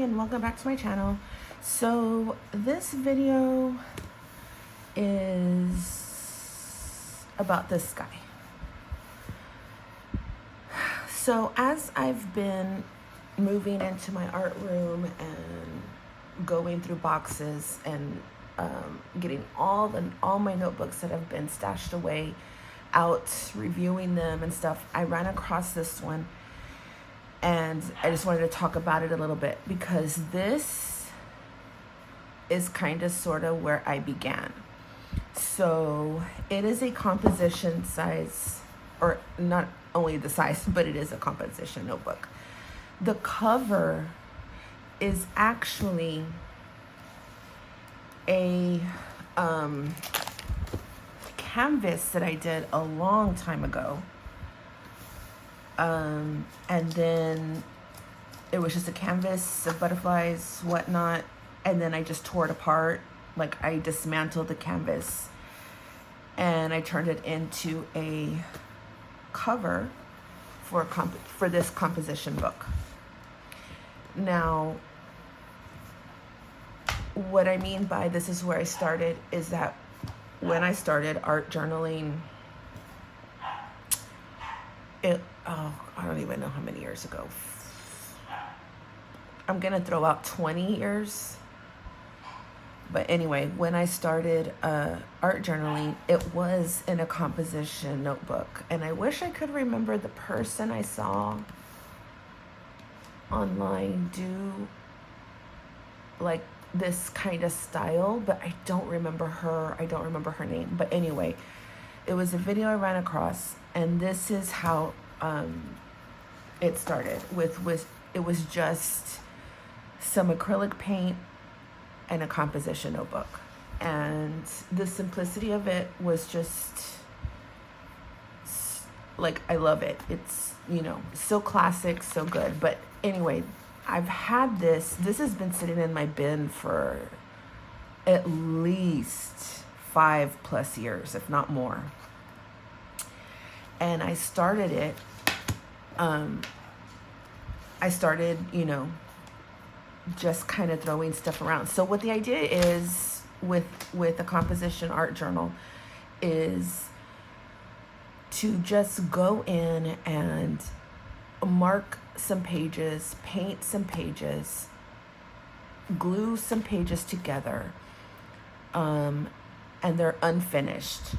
and welcome back to my channel. So this video is about this guy. So as I've been moving into my art room and going through boxes and getting all my notebooks that have been stashed away out, reviewing them and stuff, I ran across this one. And I just wanted to talk about it a little bit because this is kind of sort of where I began. So it is a composition size, or not only the size, but it is a composition notebook. The cover is actually a canvas that I did a long time ago. And then it was just a canvas of butterflies, whatnot. And then I just tore it apart. Like I dismantled the canvas and I turned it into a cover for this composition book. Now, what I mean by this is where I started is that when I started art journaling, I don't even know how many years ago. I'm gonna throw out 20 years. But anyway, when I started art journaling, it was in a composition notebook. And I wish I could remember the person I saw online do like this kind of style, but I don't remember her. I don't remember her name. But anyway, it was a video I ran across, and this is how it started it was just some acrylic paint and a composition notebook. And the simplicity of it was just like, I love it. It's, so classic, so good. But anyway, I've had this has been sitting in my bin for at least 5+ years, if not more. And I started it, just kind of throwing stuff around. So what the idea is with a composition art journal is to just go in and mark some pages, paint some pages, glue some pages together, and they're unfinished,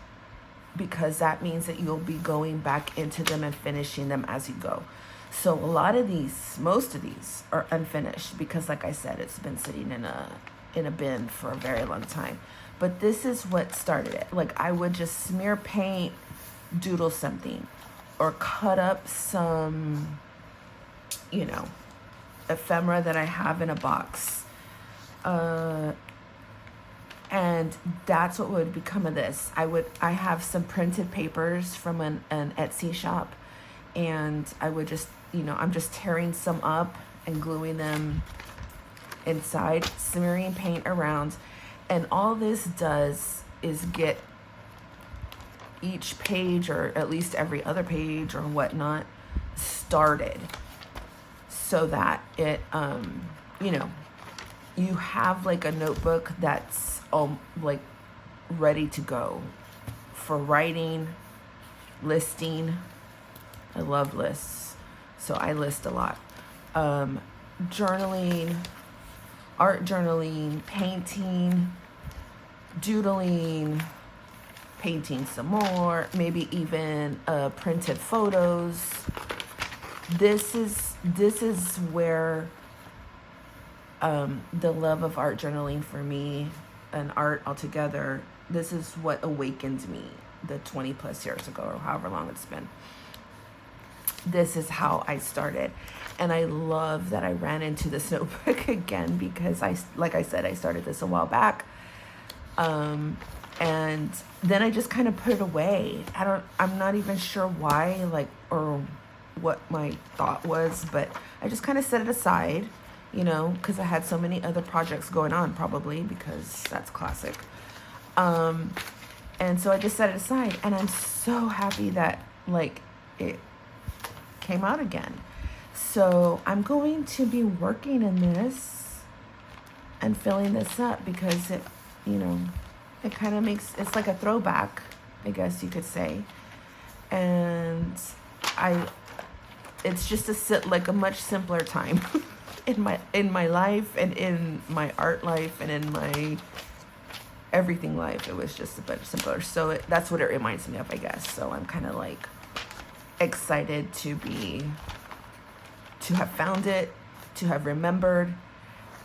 because that means that you'll be going back into them and finishing them as you go. So most of these are unfinished because, like I said, it's been sitting in a bin for a very long time. But this is what started it. Like, I would just smear paint, doodle something, or cut up some, ephemera that I have in a box. And that's what would become of this. I have some printed papers from an Etsy shop, and I would just, I'm just tearing some up and gluing them inside, smearing paint around. And all this does is get each page, or at least every other page or whatnot, started so that it, you have like a notebook that's like ready to go for writing, listing. I love lists, so I list a lot. Journaling, art journaling, painting, doodling, painting some more, maybe even printed photos. This is where the love of art journaling for me and art altogether, this is what awakened me the 20+ years ago, or however long it's been. This is how I started. And I love that I ran into this notebook again, because like I said, I started this a while back. And then I just kind of put it away. I'm not even sure why, or what my thought was, but I just kind of set it aside, because I had so many other projects going on, probably because that's classic. And so I just set it aside, and I'm so happy that it came out again. So I'm going to be working in this and filling this up because it, you know, it kind of makes, it's like a throwback, I guess you could say. And it's just like a much simpler time in my life and in my art life and in my everything life. It was just a bit simpler. So that's what it reminds me of, I guess. So I'm kind of like excited to have found it, to have remembered.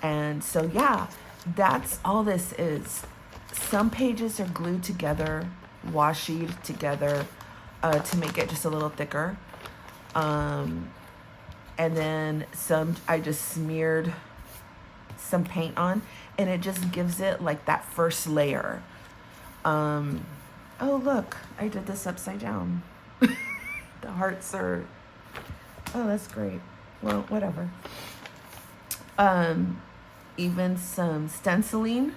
And so, yeah, that's all this is. Some pages are glued together, washied together to make it just a little thicker. And then some I just smeared some paint on, and it just gives it like that first layer. Oh, look, I did this upside down. The hearts are, oh, that's great. Well, whatever. Even some stenciling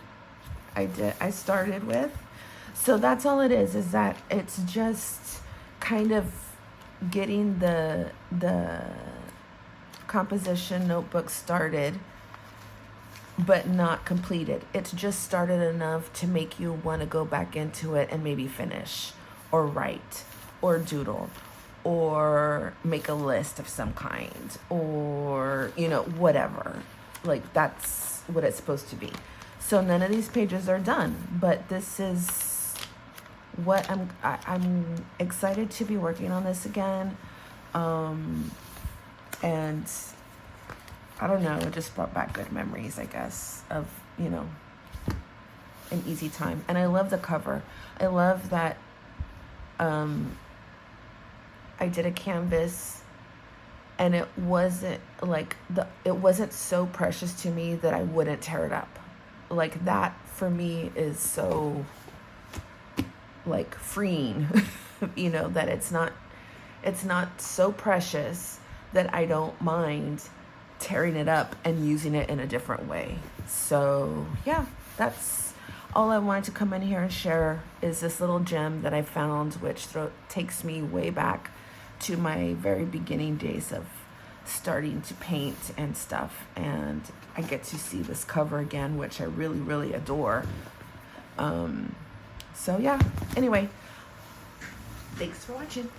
I started with. So that's all it is that it's just kind of getting the composition notebook started, but not completed. It's just started enough to make you want to go back into it and maybe finish or write or doodle or make a list of some kind or, you know, whatever. Like, that's what it's supposed to be. So none of these pages are done, but this is what I'm excited to be working on this again. And I don't know, it just brought back good memories, I guess, of, you know, an easy time. And I love the cover. I love that I did a canvas, and it wasn't like it wasn't so precious to me that I wouldn't tear it up. Like, that for me is so like freeing, you know, that it's not so precious that I don't mind tearing it up and using it in a different way. So yeah, that's all I wanted to come in here and share, is this little gem that I found, which takes me way back to my very beginning days of starting to paint and stuff. And I get to see this cover again, which I really, really adore. So yeah, anyway, thanks for watching.